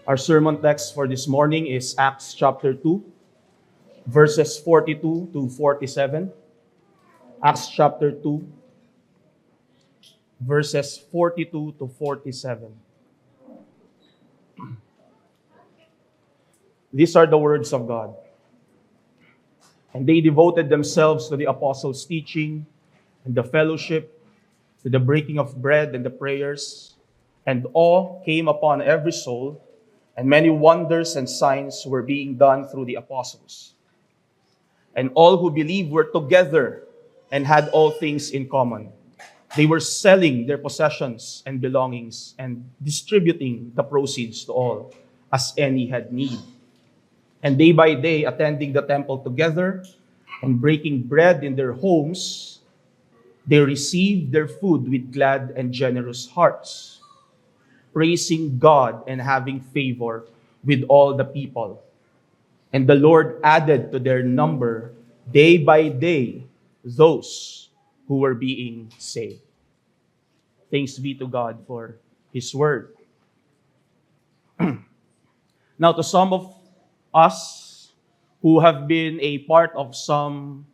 Our sermon text for this morning is Acts chapter 2, verses 42 to 47. Acts chapter 2, verses 42 to 47. These are the words of God. And they devoted themselves to the apostles' teaching and the fellowship, to the breaking of bread and the prayers. And awe came upon every soul, and many wonders and signs were being done through the apostles. And all who believed were together and had all things in common. They were selling their possessions and belongings and distributing the proceeds to all, as any had need. And day by day, attending the temple together and breaking bread in their homes, they received their food with glad and generous hearts, praising God and having favor with all the people. And the Lord added to their number day by day those who were being saved. Thanks be to God for His word. Now, to some of us who have been a part of some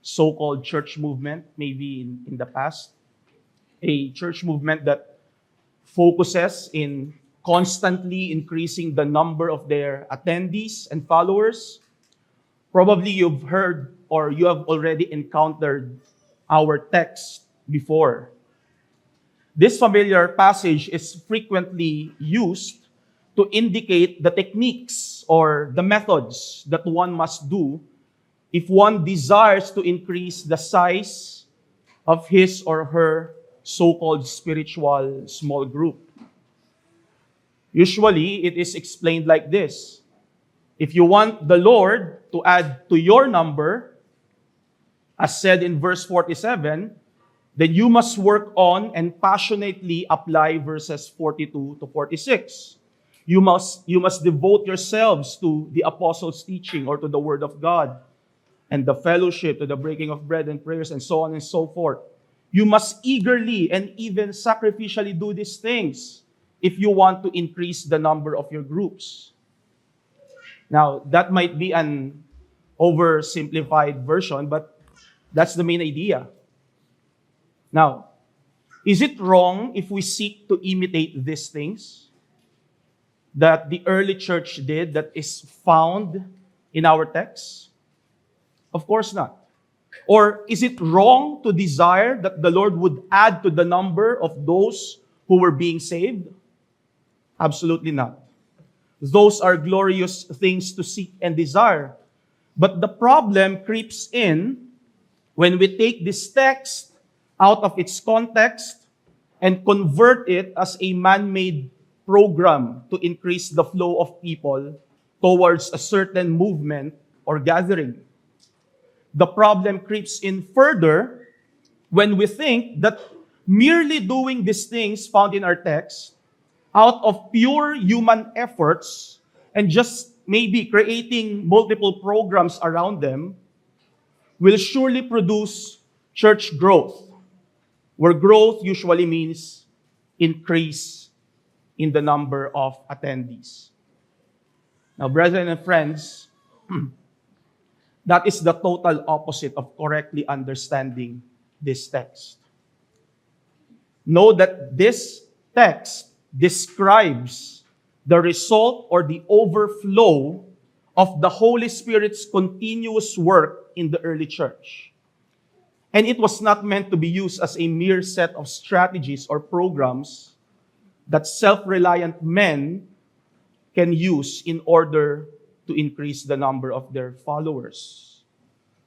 so-called church movement, maybe in the past, a church movement that focuses in constantly increasing the number of their attendees and followers. Probably you've heard or you have already encountered our text before. This familiar passage is frequently used to indicate the techniques or the methods that one must do if one desires to increase the size of his or her so-called spiritual small group. Usually, it is explained like this. If you want the Lord to add to your number, as said in verse 47, then you must work on and passionately apply verses 42 to 46. You must devote yourselves to the apostles' teaching or to the word of God and the fellowship, to the breaking of bread and prayers, and so on and so forth. You must eagerly and even sacrificially do these things if you want to increase the number of your groups. Now, that might be an oversimplified version, but that's the main idea. Now, is it wrong if we seek to imitate these things that the early church did that is found in our text? Of course not. Or is it wrong to desire that the Lord would add to the number of those who were being saved? Absolutely not. Those are glorious things to seek and desire. But the problem creeps in when we take this text out of its context and convert it as a man-made program to increase the flow of people towards a certain movement or gathering. The problem creeps in further when we think that merely doing these things found in our text out of pure human efforts and just maybe creating multiple programs around them will surely produce church growth, where growth usually means increase in the number of attendees. Now, brethren and friends, that is the total opposite of correctly understanding this text. Know that this text describes the result or the overflow of the Holy Spirit's continuous work in the early church. And it was not meant to be used as a mere set of strategies or programs that self-reliant men can use in order to increase the number of their followers.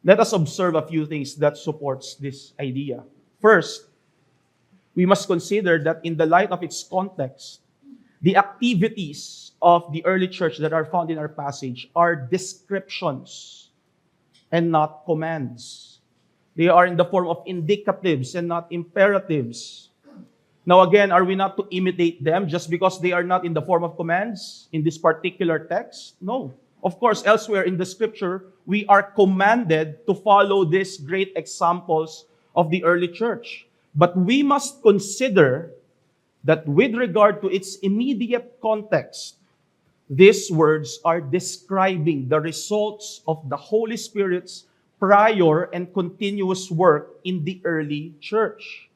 Let us observe a few things that supports this idea. First, we must consider that in the light of its context, the activities of the early church that are found in our passage are descriptions and not commands. They are in the form of indicatives and not imperatives. Now again, are we not to imitate them just because they are not in the form of commands in this particular text? No. Of course, elsewhere in the scripture, we are commanded to follow these great examples of the early church. But we must consider that with regard to its immediate context, These words are describing the results of the Holy Spirit's prior and continuous work in the early church.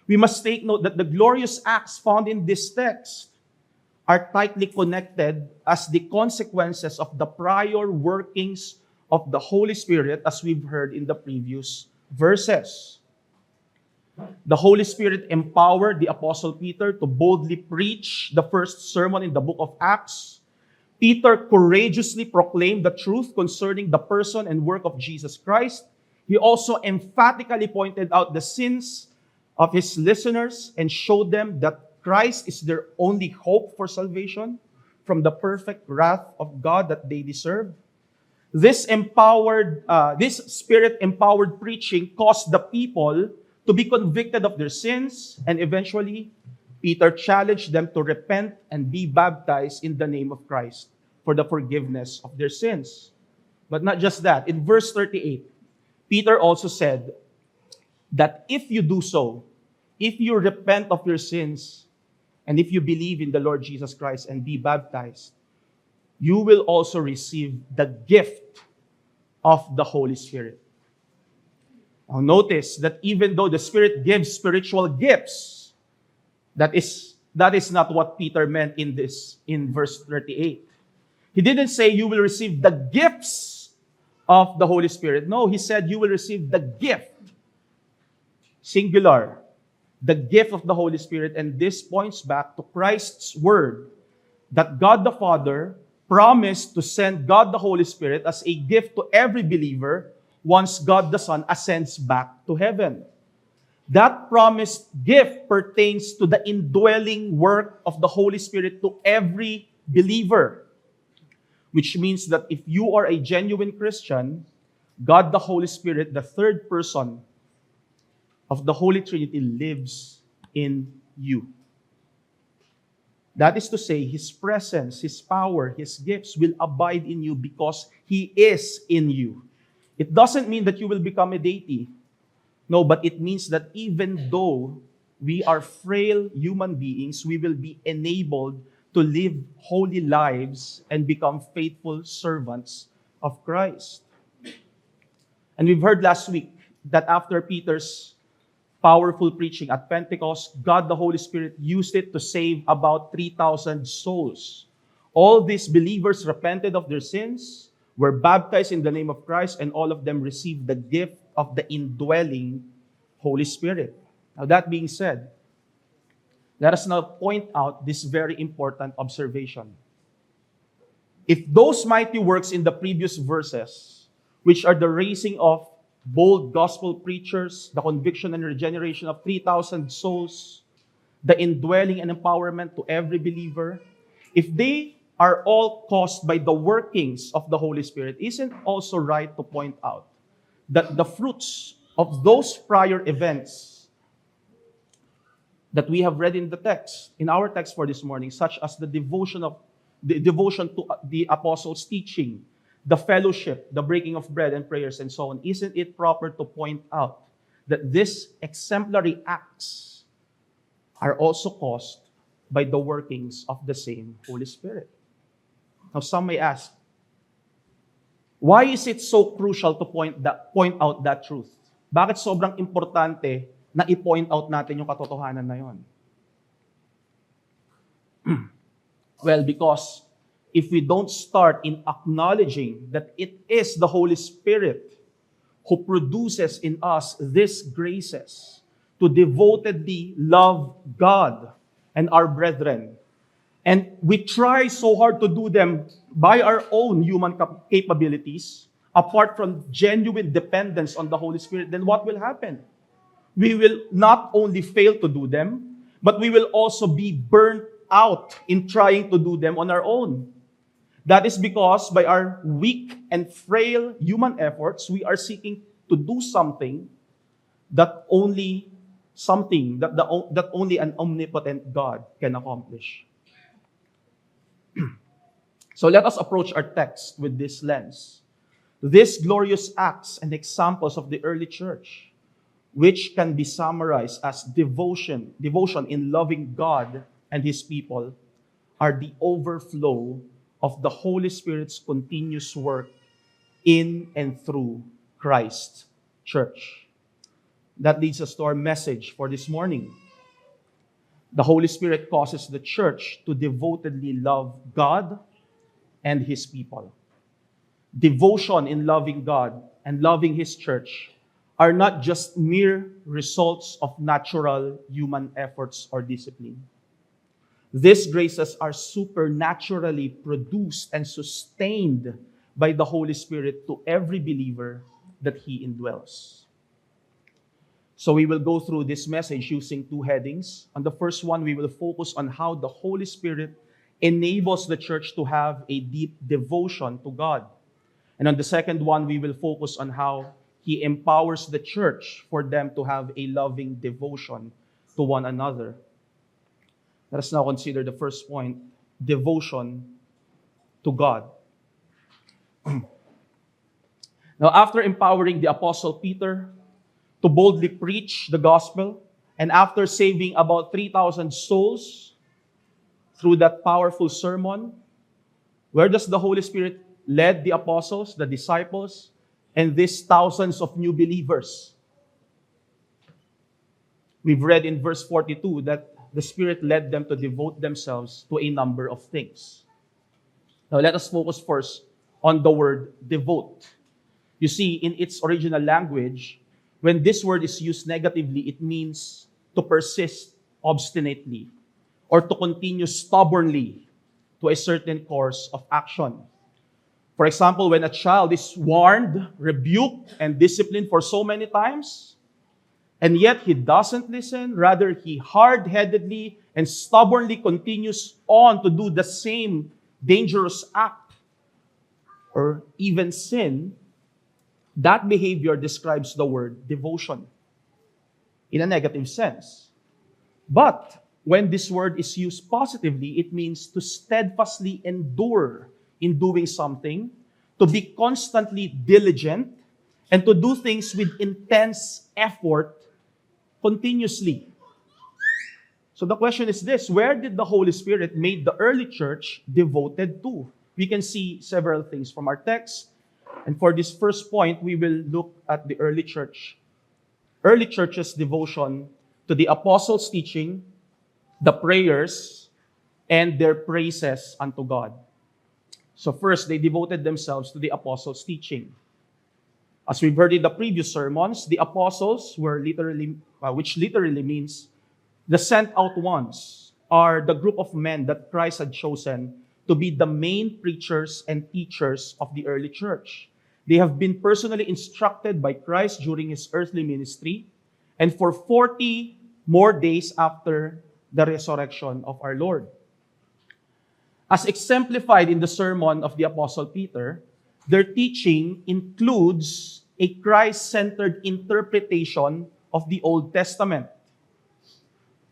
We must take note that the glorious acts found in this text are tightly connected as the consequences of the prior workings of the Holy Spirit, as we've heard in the previous verses. The Holy Spirit empowered the Apostle Peter to boldly preach the first sermon in the book of Acts. Peter courageously proclaimed the truth concerning the person and work of Jesus Christ. He also emphatically pointed out the sins of his listeners and showed them that Christ is their only hope for salvation from the perfect wrath of God that they deserve. This Spirit-empowered preaching caused the people to be convicted of their sins, and eventually, Peter challenged them to repent and be baptized in the name of Christ for the forgiveness of their sins. But not just that. In verse 38, Peter also said that if you do so, if you repent of your sins, and if you believe in the Lord Jesus Christ and be baptized, you will also receive the gift of the Holy Spirit. Now notice that even though the Spirit gives spiritual gifts, that is not what Peter meant in verse 38. He didn't say you will receive the gifts of the Holy Spirit. No, he said you will receive the gift. Singular. The gift of the Holy Spirit. And this points back to Christ's word that God the Father promised to send God the Holy Spirit as a gift to every believer once God the Son ascends back to heaven. That promised gift pertains to the indwelling work of the Holy Spirit to every believer. Which means that if you are a genuine Christian, God the Holy Spirit, the third person of the Holy Trinity, lives in you. That is to say, His presence, His power, His gifts will abide in you because He is in you. It doesn't mean that you will become a deity. No, but it means that even though we are frail human beings, we will be enabled to live holy lives and become faithful servants of Christ. And we've heard last week that after Peter's powerful preaching at Pentecost, God the Holy Spirit used it to save about 3,000 souls. All these believers repented of their sins, were baptized in the name of Christ, and all of them received the gift of the indwelling Holy Spirit. Now that being said, let us now point out this very important observation. If those mighty works in the previous verses, which are the raising of bold gospel preachers, the conviction and regeneration of 3,000 souls, the indwelling and empowerment to every believer, if they are all caused by the workings of the Holy Spirit, isn't it also right to point out that the fruits of those prior events that we have read in the text, in our text for this morning, such as the devotion to the apostles' teaching, the fellowship, the breaking of bread and prayers and so on, isn't it proper to point out that these exemplary acts are also caused by the workings of the same Holy Spirit? Now some may ask, why is it so crucial to point out that truth? Bakit sobrang importante na i-point out natin yung katotohanan na yon? Well, because if we don't start in acknowledging that it is the Holy Spirit who produces in us these graces to devotedly love God and our brethren, and we try so hard to do them by our own human capabilities, apart from genuine dependence on the Holy Spirit, then what will happen? We will not only fail to do them, but we will also be burnt out in trying to do them on our own. That is because by our weak and frail human efforts, we are seeking to do something that only an omnipotent God can accomplish. So let us approach our text with this lens. These glorious acts and examples of the early church, which can be summarized as devotion in loving God and His people, are the overflow of the Holy Spirit's continuous work in and through Christ's church. That leads us to our message for this morning. The Holy Spirit causes the church to devotedly love God and His people. Devotion in loving God and loving His church are not just mere results of natural human efforts or discipline. These graces are supernaturally produced and sustained by the Holy Spirit to every believer that He indwells. So we will go through this message using two headings. On the first one, we will focus on how the Holy Spirit enables the church to have a deep devotion to God. And on the second one, we will focus on how He empowers the church for them to have a loving devotion to one another. Let us now consider the first point, devotion to God. Now, after empowering the Apostle Peter to boldly preach the gospel, and after saving about 3,000 souls through that powerful sermon, where does the Holy Spirit lead the apostles, the disciples, and these thousands of new believers? We've read in verse 42 that the Spirit led them to devote themselves to a number of things. Now let us focus first on the word devote. You see, in its original language, when this word is used negatively, it means to persist obstinately or to continue stubbornly to a certain course of action. For example, when a child is warned, rebuked, and disciplined for so many times, and yet he doesn't listen, rather he hard-headedly and stubbornly continues on to do the same dangerous act or even sin, that behavior describes the word devotion in a negative sense. But when this word is used positively, it means to steadfastly endure in doing something, to be constantly diligent, and to do things with intense effort continuously. So the question is this: where did the Holy Spirit make the early church devoted to? We can see several things from our text. And for this first point, we will look at the early church. Early church's devotion to the apostles' teaching, the prayers, and their praises unto God. So first, they devoted themselves to the apostles' teaching. As we've heard in the previous sermons, the apostles were which literally means the sent out ones, are the group of men that Christ had chosen to be the main preachers and teachers of the early church. They have been personally instructed by Christ during His earthly ministry and for 40 more days after the resurrection of our Lord. As exemplified in the sermon of the Apostle Peter, their teaching includes a Christ-centered interpretation of the Old Testament.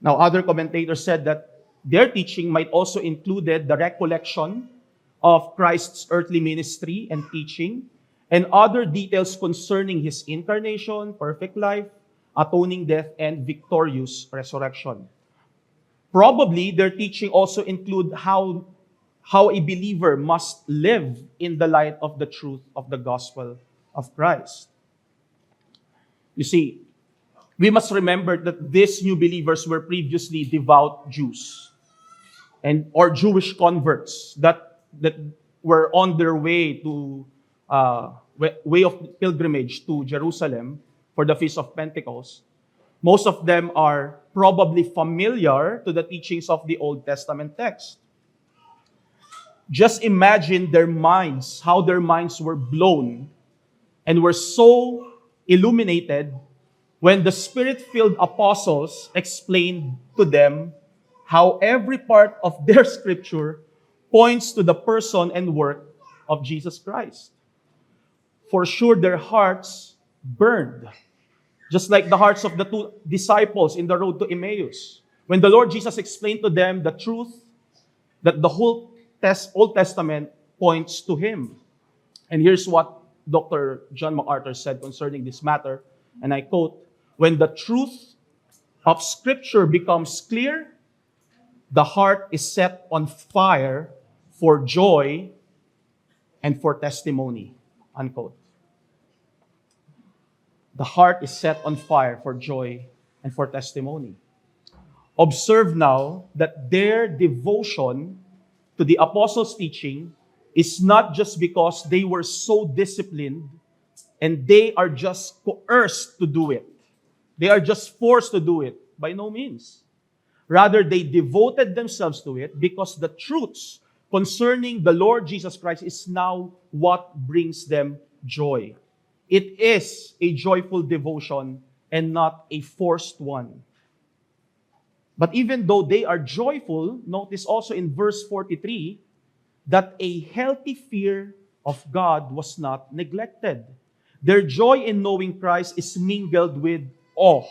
Now, other commentators said that their teaching might also include the recollection of Christ's earthly ministry and teaching, and other details concerning His incarnation, perfect life, atoning death, and victorious resurrection. Probably their teaching also include how a believer must live in the light of the truth of the gospel of Christ. You see, we must remember that these new believers were previously devout Jews or Jewish converts that were on their way to way of pilgrimage to Jerusalem for the Feast of Pentecost. Most of them are probably familiar to the teachings of the Old Testament text. Just imagine their minds, how their minds were blown and were so illuminated when the Spirit-filled apostles explained to them how every part of their scripture points to the person and work of Jesus Christ. For sure, their hearts burned, just like the hearts of the two disciples in the road to Emmaus, when the Lord Jesus explained to them the truth that the whole Old Testament points to Him. And here's what Dr. John MacArthur said concerning this matter, and I quote, "When the truth of Scripture becomes clear, the heart is set on fire for joy and for testimony, unquote. The heart is set on fire for joy and for testimony. Observe now that their devotion to the apostles' teaching is not just because they were so disciplined and they are just coerced to do it. They are just forced to do it. By no means. Rather, they devoted themselves to it because the truths concerning the Lord Jesus Christ is now what brings them joy. It is a joyful devotion and not a forced one. But even though they are joyful, notice also in verse 43 that a healthy fear of God was not neglected. Their joy in knowing Christ is mingled with awe.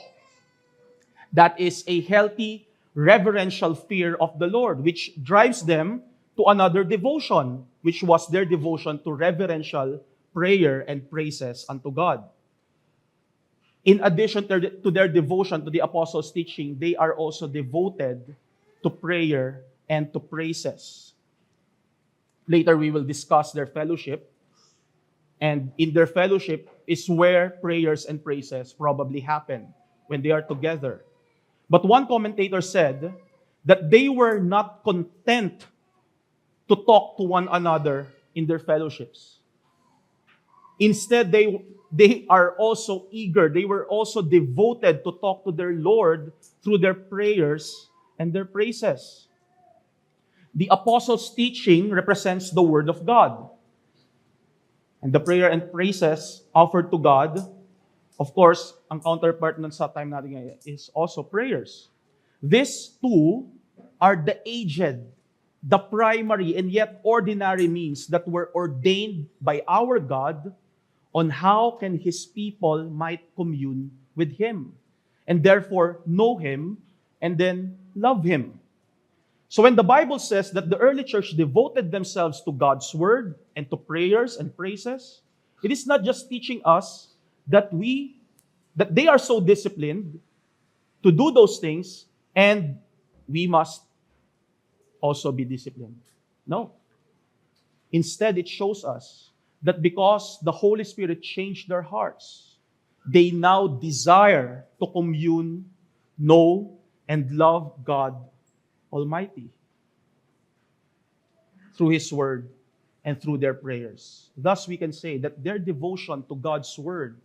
That is a healthy, reverential fear of the Lord, which drives them to another devotion, which was their devotion to reverential prayer and praises unto God. In addition to their devotion to the apostles' teaching, they are also devoted to prayer and to praises. Later, we will discuss their fellowship. And in their fellowship is where prayers and praises probably happen, when they are together. But one commentator said that they were not content to talk to one another in their fellowships. Instead, they are also eager. They were also devoted to talk to their Lord through their prayers and their praises. The apostles' teaching represents the Word of God. And the prayer and praises offered to God, of course, ang counterpart nun sa time natin ngayon is also prayers. These two are the aged, the primary, and yet ordinary means that were ordained by our God on how can His people might commune with Him, and therefore know Him, and then love Him. So when the Bible says that the early church devoted themselves to God's Word and to prayers and praises, it is not just teaching us that they are so disciplined to do those things and we must also be disciplined. No. Instead, it shows us that because the Holy Spirit changed their hearts, they now desire to commune, know, and love God Almighty through His Word and through their prayers. Thus, we can say that their devotion to God's Word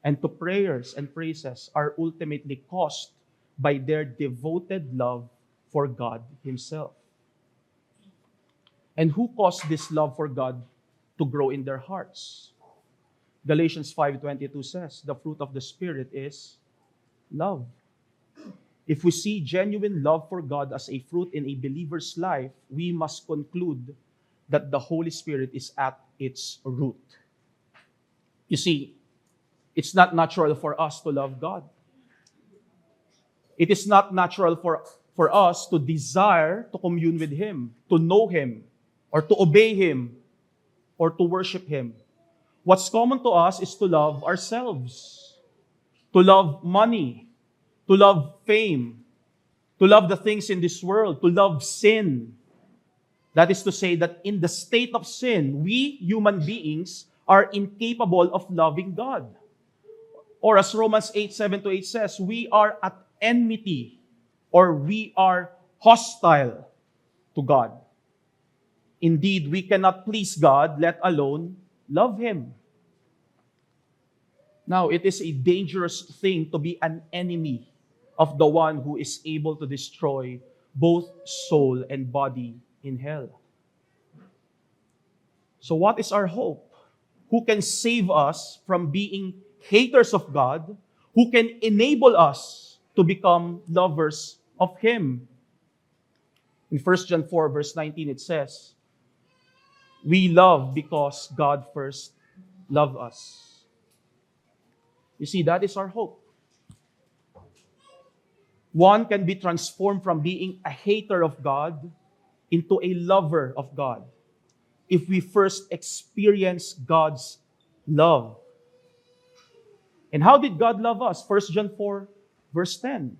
and to prayers and praises are ultimately caused by their devoted love for God Himself. And who caused this love for God to grow in their hearts? Galatians 5:22 says, the fruit of the Spirit is love. If we see genuine love for God as a fruit in a believer's life, we must conclude that the Holy Spirit is at its root. You see, it's not natural for us to love God. It is not natural for us to desire to commune with Him, to know Him, or to obey Him, or to worship Him. What's common to us is to love ourselves, to love money, to love fame, to love the things in this world, to love sin. That is to say that in the state of sin, we human beings are incapable of loving God. Or as Romans 8:7-8 says, we are at enmity, or we are hostile to God. Indeed, we cannot please God, let alone love Him. Now, it is a dangerous thing to be an enemy of the one who is able to destroy both soul and body in hell. So what is our hope? Who can save us from being haters of God? Who can enable us to become lovers of Him? In 1 John 4, verse 19, it says, we love because God first loved us. You see, that is our hope. One can be transformed from being a hater of God into a lover of God if we first experience God's love. And how did God love us? 1 John 4, verse 10.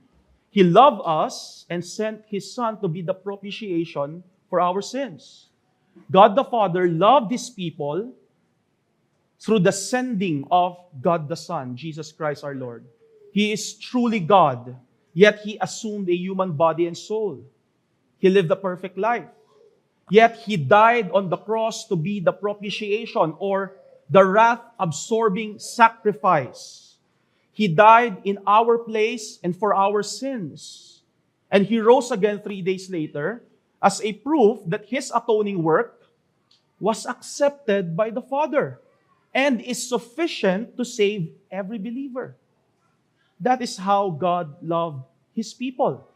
He loved us and sent His Son to be the propitiation for our sins. God the Father loved His people through the sending of God the Son, Jesus Christ our Lord. He is truly God, yet He assumed a human body and soul. He lived a perfect life. Yet He died on the cross to be the propitiation or the wrath-absorbing sacrifice. He died in our place and for our sins. And He rose again 3 days later as a proof that His atoning work was accepted by the Father and is sufficient to save every believer. That is how God loved His people.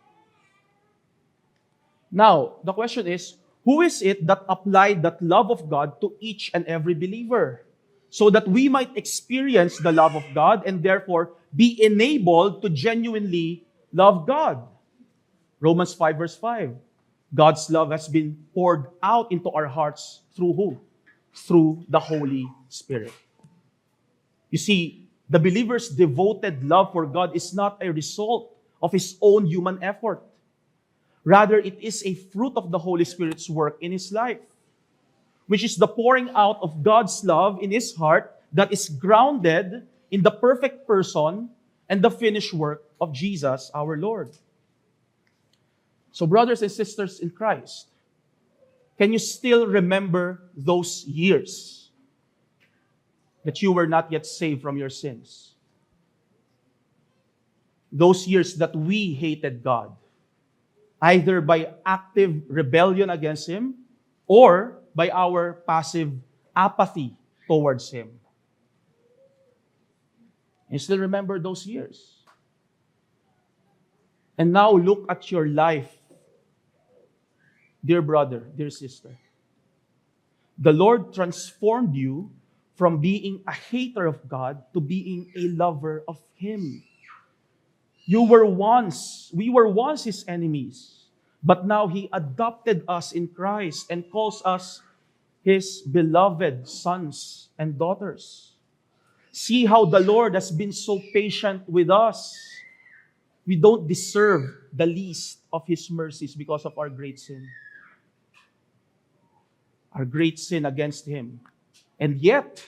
Now, the question is, who is it that applied that love of God to each and every believer? So that we might experience the love of God and therefore be enabled to genuinely love God. Romans 5 verse 5. God's love has been poured out into our hearts through who? Through the Holy Spirit. You see, the believer's devoted love for God is not a result of his own human effort. Rather, it is a fruit of the Holy Spirit's work in his life, which is the pouring out of God's love in his heart that is grounded in the perfect person and the finished work of Jesus, our Lord. So, brothers and sisters in Christ, can you still remember those years that you were not yet saved from your sins? Those years that we hated God, either by active rebellion against Him or by our passive apathy towards Him. You still remember those years? And now look at your life, dear brother, dear sister. The Lord transformed you from being a hater of God to being a lover of Him. We were once His enemies, but now He adopted us in Christ and calls us His beloved sons and daughters. See how the Lord has been so patient with us. We don't deserve the least of His mercies because of our great sin. Our great sin against Him. And yet,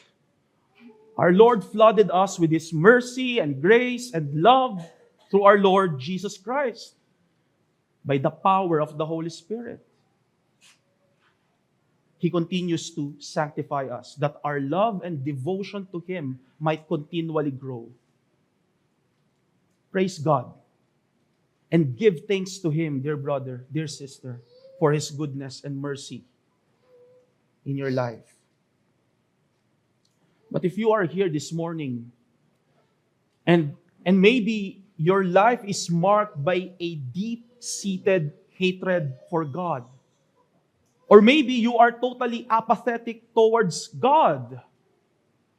our Lord flooded us with His mercy and grace and love through our Lord Jesus Christ by the power of the Holy Spirit. He continues to sanctify us, that our love and devotion to Him might continually grow. Praise God. And give thanks to Him, dear brother, dear sister, for His goodness and mercy in your life. But if you are here this morning, and maybe your life is marked by a deep-seated hatred for God, or maybe you are totally apathetic towards God,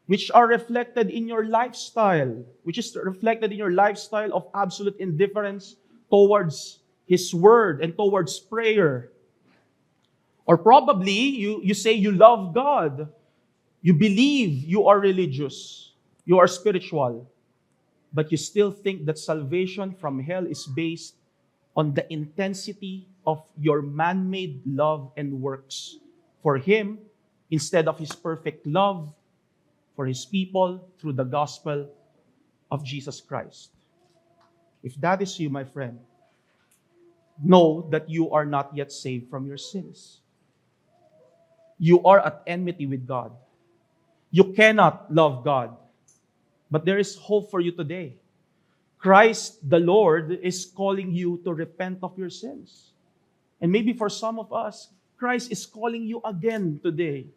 which are reflected in your lifestyle, which is reflected in your lifestyle of absolute indifference towards His Word and towards prayer. Or probably you say you love God, you believe you are religious, you are spiritual, but you still think that salvation from hell is based on the intensity of your man-made love and works for Him instead of His perfect love for His people through the gospel of Jesus Christ. If that is you, my friend, know that you are not yet saved from your sins. You are at enmity with God. You cannot love God. But there is hope for you today. Christ, the Lord, is calling you to repent of your sins. And maybe for some of us, Christ is calling you again today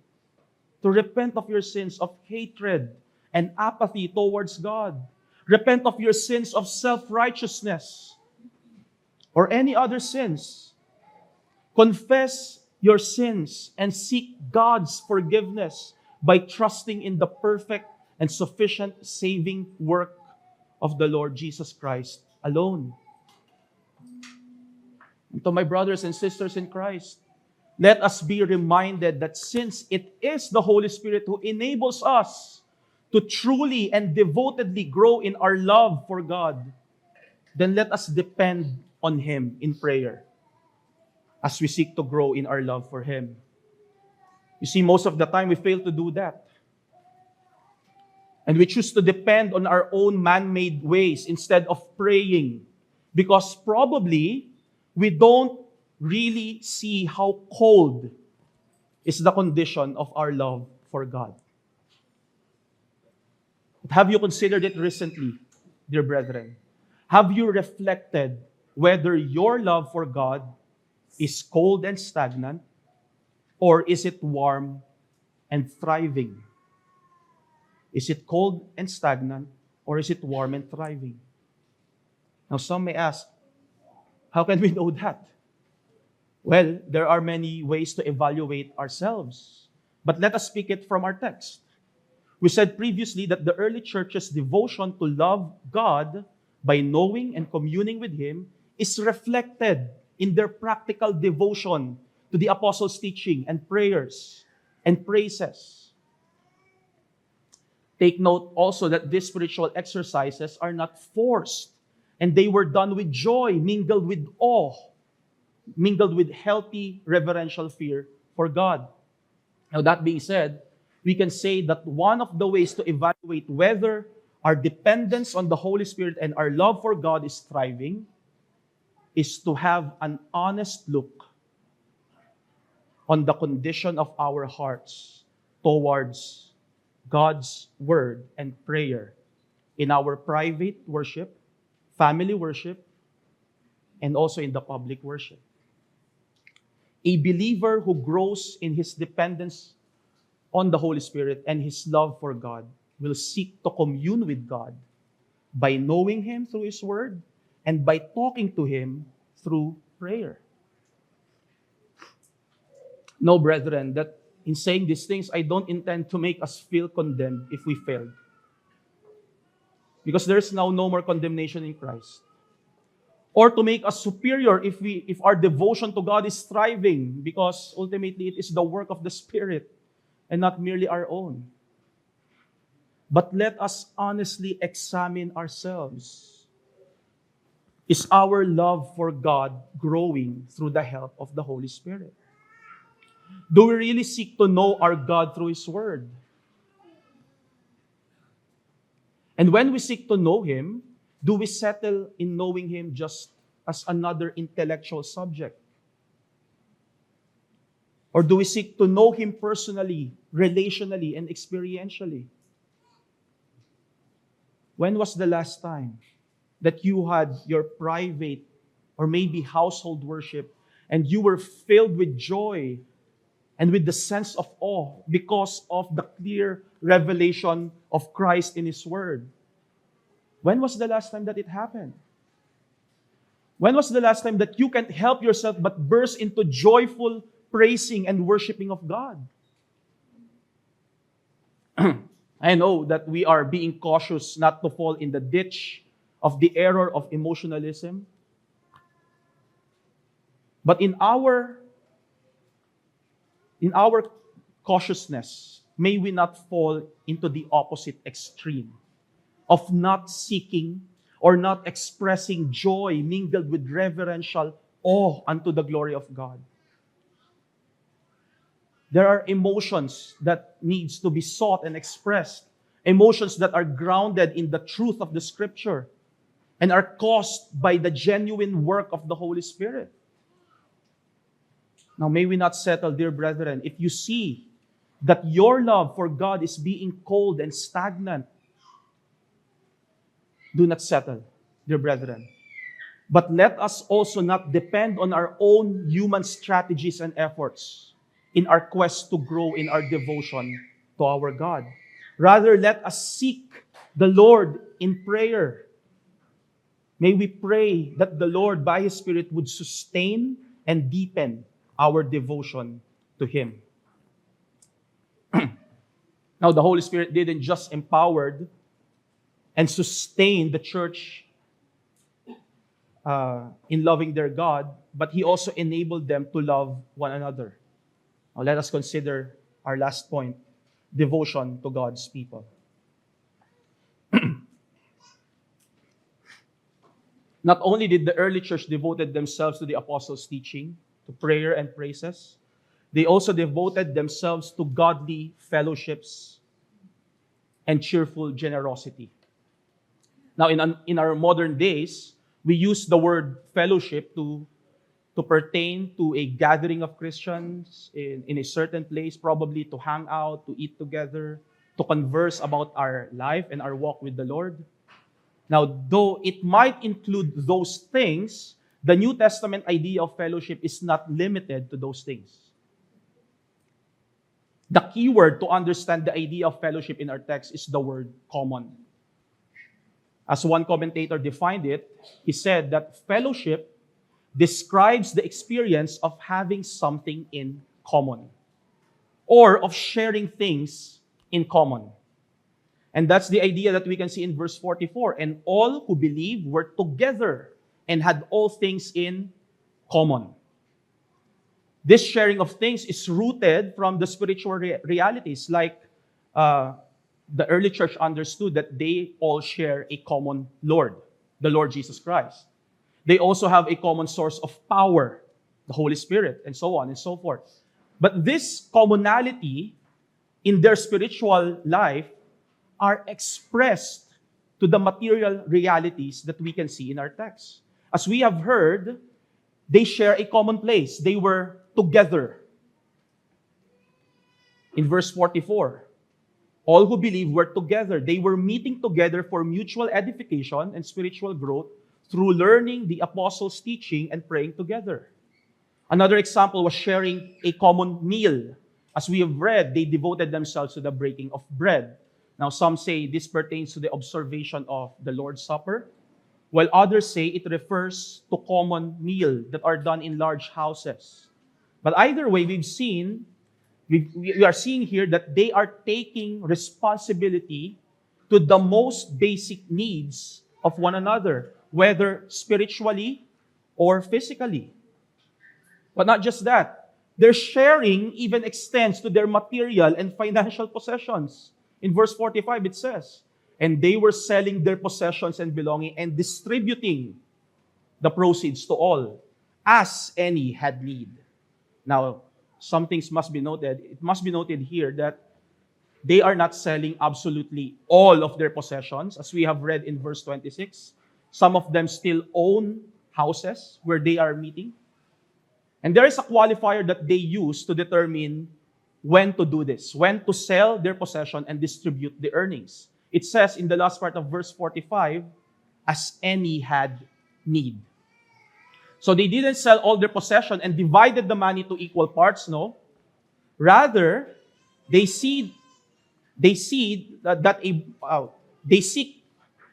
to repent of your sins of hatred and apathy towards God. Repent of your sins of self-righteousness or any other sins. Confess your sins and seek God's forgiveness by trusting in the perfect and sufficient saving work of the Lord Jesus Christ alone. And to my brothers and sisters in Christ, let us be reminded that since it is the Holy Spirit who enables us to truly and devotedly grow in our love for God, then let us depend on Him in prayer as we seek to grow in our love for Him. You see, most of the time we fail to do that. And we choose to depend on our own man-made ways instead of praying. Because probably we don't really see how cold is the condition of our love for God. But have you considered it recently, dear brethren? Have you reflected whether your love for God is cold and stagnant, or is it warm and thriving? Is it cold and stagnant, or is it warm and thriving? Now, some may ask, how can we know that? Well, there are many ways to evaluate ourselves. But let us speak it from our text. We said previously that the early church's devotion to love God by knowing and communing with Him is reflected in their practical devotion to the apostles' teaching and prayers and praises. Take note also that these spiritual exercises are not forced, and they were done with joy, mingled with awe, mingled with healthy reverential fear for God. Now, that being said, we can say that one of the ways to evaluate whether our dependence on the Holy Spirit and our love for God is thriving is to have an honest look on the condition of our hearts towards God's word and prayer in our private worship, family worship, and also in the public worship. A believer who grows in his dependence on the Holy Spirit and his love for God will seek to commune with God by knowing Him through His Word and by talking to Him through prayer. No, brethren, that in saying these things, I don't intend to make us feel condemned if we failed. Because there's now no more condemnation in Christ. Or to make us superior if our devotion to God is thriving, because ultimately it is the work of the Spirit and not merely our own. But let us honestly examine ourselves. Is our love for God growing through the help of the Holy Spirit? Do we really seek to know our God through His Word? And when we seek to know Him, do we settle in knowing Him just as another intellectual subject? Or do we seek to know Him personally, relationally, and experientially? When was the last time that you had your private or maybe household worship and you were filled with joy and with the sense of awe because of the clear revelation of Christ in His Word? When was the last time that it happened? When was the last time that you can't help yourself but burst into joyful praising and worshiping of God? I know that we are being cautious not to fall in the ditch of the error of emotionalism. But in our cautiousness, may we not fall into the opposite extreme of not seeking or not expressing joy mingled with reverential awe unto the glory of God. There are emotions that needs to be sought and expressed, emotions that are grounded in the truth of the Scripture and are caused by the genuine work of the Holy Spirit. Now, may we not settle, dear brethren, if you see that your love for God is being cold and stagnant, do not settle, dear brethren. But let us also not depend on our own human strategies and efforts in our quest to grow in our devotion to our God. Rather, let us seek the Lord in prayer. May we pray that the Lord, by His Spirit, would sustain and deepen our devotion to Him. Now, the Holy Spirit didn't just empower and sustain the church in loving their God, but He also enabled them to love one another. Now, let us consider our last point, devotion to God's people. Not only did the early church devoted themselves to the apostles' teaching, to prayer and praises, They also devoted themselves to godly fellowships and cheerful generosity. Now, in our modern days, we use the word fellowship to pertain to a gathering of Christians in a certain place, probably to hang out, to eat together, to converse about our life and our walk with the Lord. Now, though it might include those things, the New Testament idea of fellowship is not limited to those things. The key word to understand the idea of fellowship in our text is the word common. As one commentator defined it, he said that fellowship describes the experience of having something in common or of sharing things in common. And that's the idea that we can see in verse 44. And all who believed were together and had all things in common. This sharing of things is rooted from the spiritual realities, like the early church understood that they all share a common Lord, the Lord Jesus Christ. They also have a common source of power, the Holy Spirit, and so on and so forth. But this commonality in their spiritual life are expressed to the material realities that we can see in our text. As we have heard, they share a common place. They were together. In verse 44, all who believed were together. They were meeting together for mutual edification and spiritual growth through learning the apostles' teaching and praying together. Another example was sharing a common meal. As we have read, they devoted themselves to the breaking of bread. Now, some say this pertains to the observation of the Lord's Supper, while others say it refers to common meal that are done in large houses. But either way, we are seeing here that they are taking responsibility to the most basic needs of one another, whether spiritually or physically. But not just that, their sharing even extends to their material and financial possessions. In verse 45, it says, and they were selling their possessions and belonging and distributing the proceeds to all, as any had need. Now, some things must be noted. It must be noted here that they are not selling absolutely all of their possessions, as we have read in verse 26. Some of them still own houses where they are meeting. And there is a qualifier that they use to determine when to do this, when to sell their possession and distribute the earnings. It says in the last part of verse 45, as any had need. So they didn't sell all their possession and divided the money to equal parts, no. Rather, they seek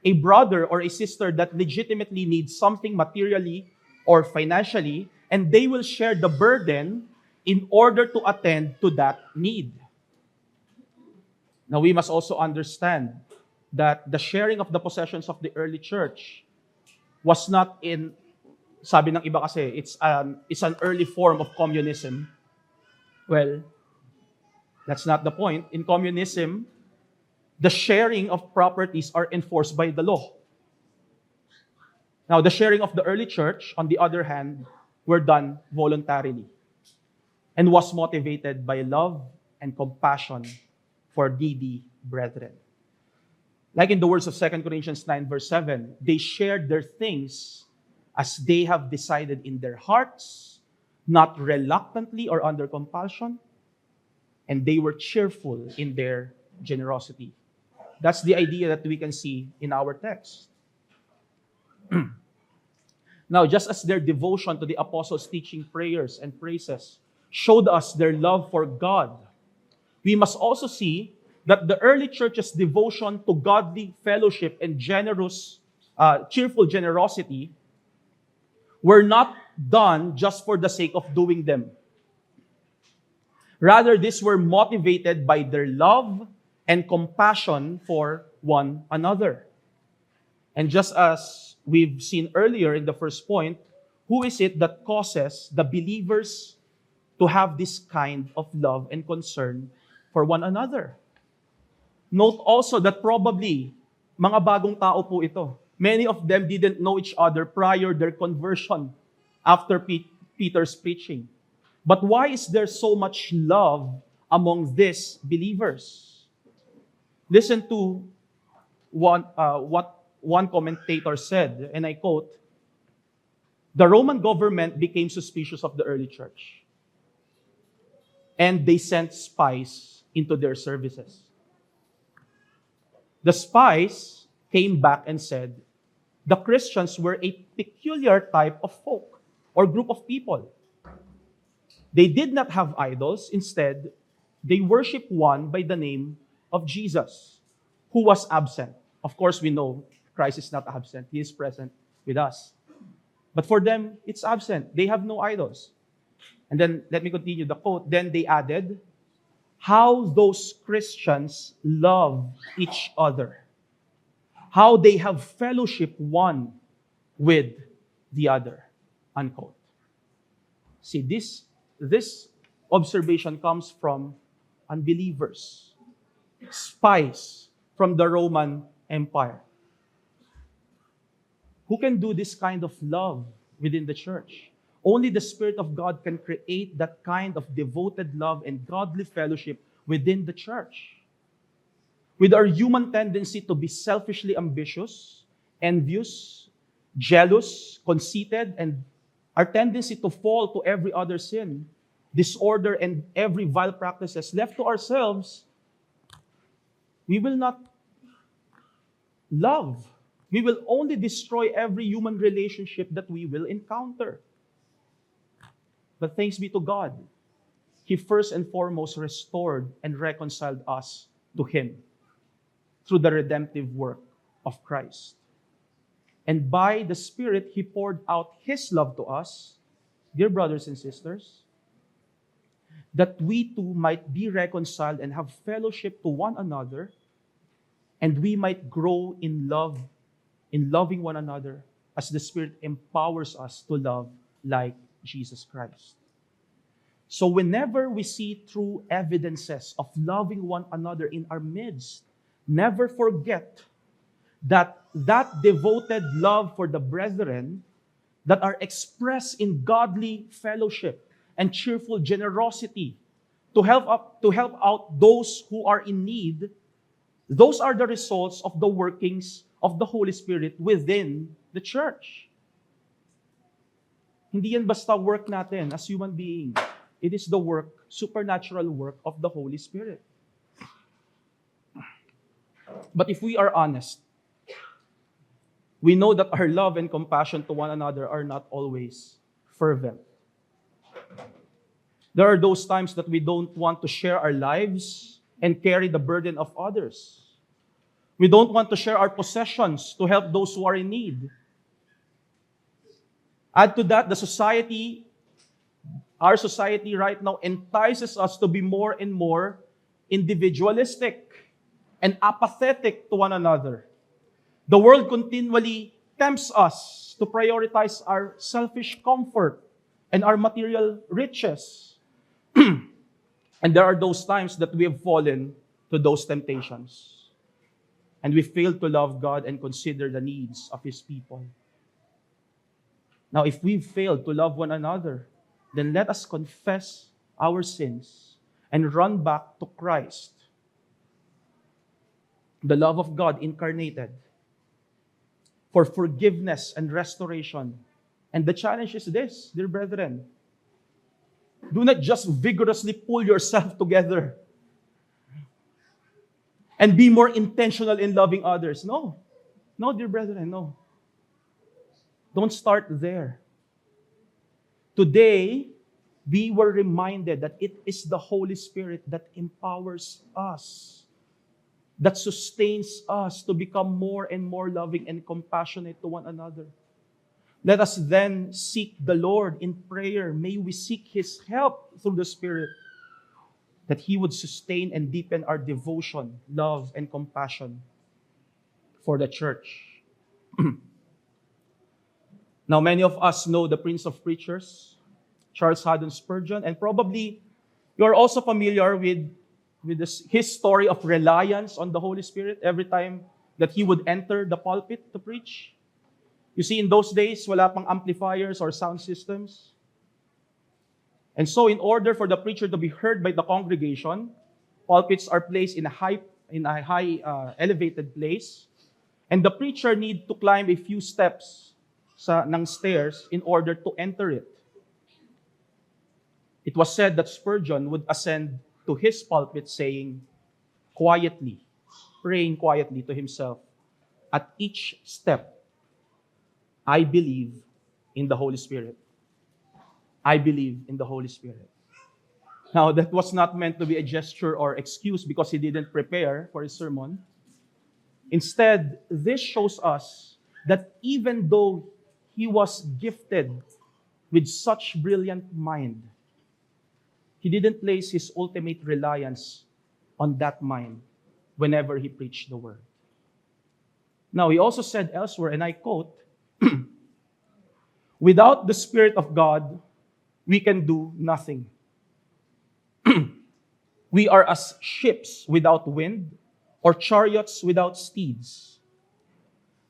a brother or a sister that legitimately needs something materially or financially, and they will share the burden in order to attend to that need. Now, we must also understand that the sharing of the possessions of the early church was not in, sabi ng iba kasi, it's an early form of communism. Well, that's not the point. In communism, the sharing of properties are enforced by the law. Now, the sharing of the early church, on the other hand, were done voluntarily and was motivated by love and compassion for needy brethren. Like in the words of 2 Corinthians 9 verse 7, they shared their things as they have decided in their hearts, not reluctantly or under compulsion, and they were cheerful in their generosity. That's the idea that we can see in our text. Now, just as their devotion to the apostles' teaching, prayers, and praises showed us their love for God, we must also see that the early church's devotion to godly fellowship and cheerful generosity were not done just for the sake of doing them. Rather, these were motivated by their love and compassion for one another. And just as we've seen earlier in the first point, who is it that causes the believers to have this kind of love and concern for one another? Note also that probably mga bagong tao po ito. Many of them didn't know each other prior their conversion after Peter's preaching. But why is there so much love among these believers? Listen to what one commentator said, and I quote, "The Roman government became suspicious of the early church, and they sent spies into their services. The spies came back and said, the Christians were a peculiar type of folk or group of people. They did not have idols. Instead, they worshiped one by the name of Jesus, who was absent." Of course, we know Christ is not absent. He is present with us. But for them, it's absent. They have no idols. And then, let me continue the quote. "Then they added, how those Christians love each other. How they have fellowship one with the other." Unquote. See, this observation comes from unbelievers, spies from the Roman Empire. Who can do this kind of love within the church? Only the Spirit of God can create that kind of devoted love and godly fellowship within the church. With our human tendency to be selfishly ambitious, envious, jealous, conceited, and our tendency to fall to every other sin, disorder, and every vile practices, left to ourselves, we will not love. We will only destroy every human relationship that we will encounter. But thanks be to God, He first and foremost restored and reconciled us to Him through the redemptive work of Christ. And by the Spirit, He poured out His love to us, dear brothers and sisters, that we too might be reconciled and have fellowship to one another, and we might grow in love, in loving one another as the Spirit empowers us to love like Jesus Christ. So whenever we see true evidences of loving one another in our midst, never forget that devoted love for the brethren that are expressed in godly fellowship and cheerful generosity to help out those who are in need, those are the results of the workings of the Holy Spirit within the church. Hindi yan basta work natin as human beings. It is the work, supernatural work of the Holy Spirit. But if we are honest, we know that our love and compassion to one another are not always fervent. There are those times that we don't want to share our lives and carry the burden of others. We don't want to share our possessions to help those who are in need. Add to that, our society right now entices us to be more and more individualistic and apathetic to one another. The world continually tempts us to prioritize our selfish comfort and our material riches. And there are those times that we have fallen to those temptations. And we fail to love God and consider the needs of His people. Now, if we fail to love one another, then let us confess our sins and run back to Christ, the love of God incarnated, for forgiveness and restoration. And the challenge is this, dear brethren. Do not just vigorously pull yourself together and be more intentional in loving others. No. No, dear brethren, no. Don't start there. Today, we were reminded that it is the Holy Spirit that empowers us, that sustains us to become more and more loving and compassionate to one another. Let us then seek the Lord in prayer. May we seek His help through the Spirit, that He would sustain and deepen our devotion, love, and compassion for the church. Now, many of us know the Prince of Preachers, Charles Haddon Spurgeon, and probably you're also familiar with his story of reliance on the Holy Spirit every time that he would enter the pulpit to preach. You see, in those days, wala pang amplifiers or sound systems. And so in order for the preacher to be heard by the congregation, pulpits are placed in a high elevated place. And the preacher need to climb a few steps ng stairs in order to enter it. It was said that Spurgeon would ascend to his pulpit saying quietly, praying quietly to himself, at each step, I believe in the Holy Spirit. I believe in the Holy Spirit. Now, that was not meant to be a gesture or excuse because he didn't prepare for his sermon. Instead, this shows us that even though he was gifted with such brilliant mind, he didn't place his ultimate reliance on that mind whenever he preached the word. Now, he also said elsewhere, and I quote, without the Spirit of God, we can do nothing. We are as ships without wind, or chariots without steeds.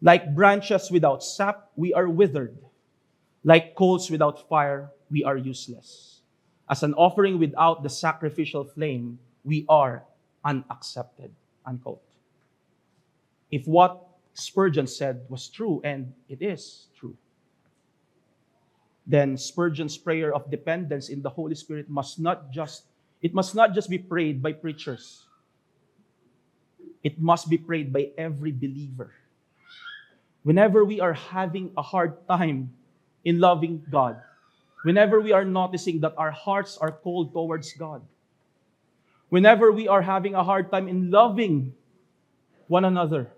Like branches without sap, we are withered. Like coals without fire, we are useless. As an offering without the sacrificial flame, we are unaccepted. Unquote. If what Spurgeon said was true, and it is true, then Spurgeon's prayer of dependence in the Holy Spirit must not just be prayed by preachers. It must be prayed by every believer. Whenever we are having a hard time in loving God, whenever we are noticing that our hearts are cold towards God, whenever we are having a hard time in loving one another,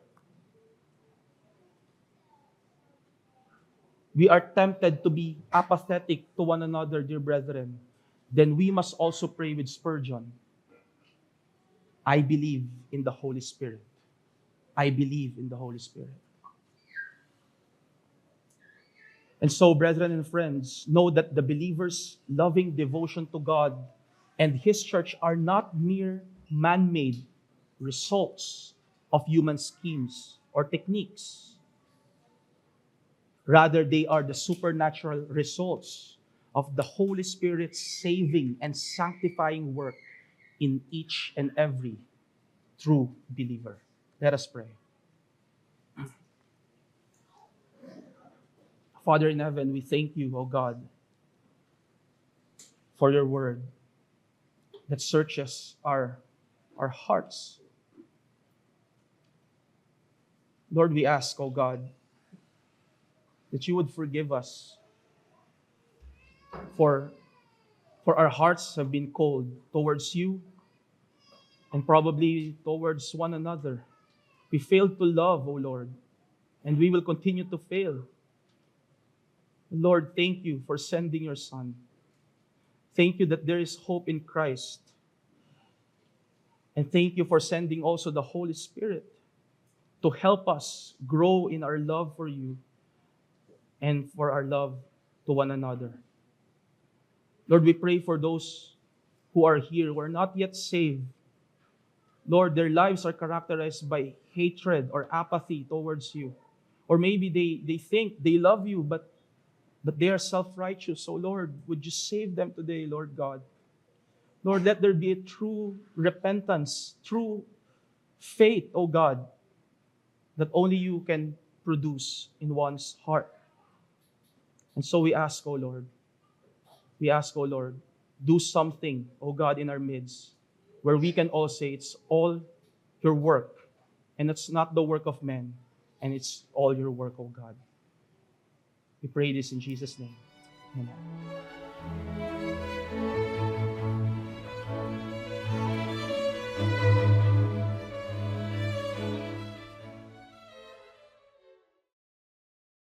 we are tempted to be apathetic to one another, dear brethren, then we must also pray with Spurgeon. I believe in the Holy Spirit. I believe in the Holy Spirit. And so, brethren and friends, know that the believer's loving devotion to God and His church are not mere man-made results of human schemes or techniques. Rather, they are the supernatural results of the Holy Spirit's saving and sanctifying work in each and every true believer. Let us pray. Father in heaven, we thank you, O God, for your word that searches our hearts. Lord, we ask, O God, that you would forgive us for our hearts have been cold towards you and probably towards one another. We failed to love, O Lord, and we will continue to fail. Lord, thank you for sending your Son. Thank you that there is hope in Christ. And thank you for sending also the Holy Spirit to help us grow in our love for you and for our love to one another. Lord, we pray for those who are here who are not yet saved. Lord, their lives are characterized by hatred or apathy towards you. Or maybe they think they love you, but they are self-righteous. So Lord, would you save them today, Lord God? Lord, let there be a true repentance, true faith, O God, that only you can produce in one's heart. And so we ask, O Lord, do something, O God, in our midst, where we can all say it's all your work, and it's not the work of men, and it's all your work, O God. We pray this in Jesus' name. Amen.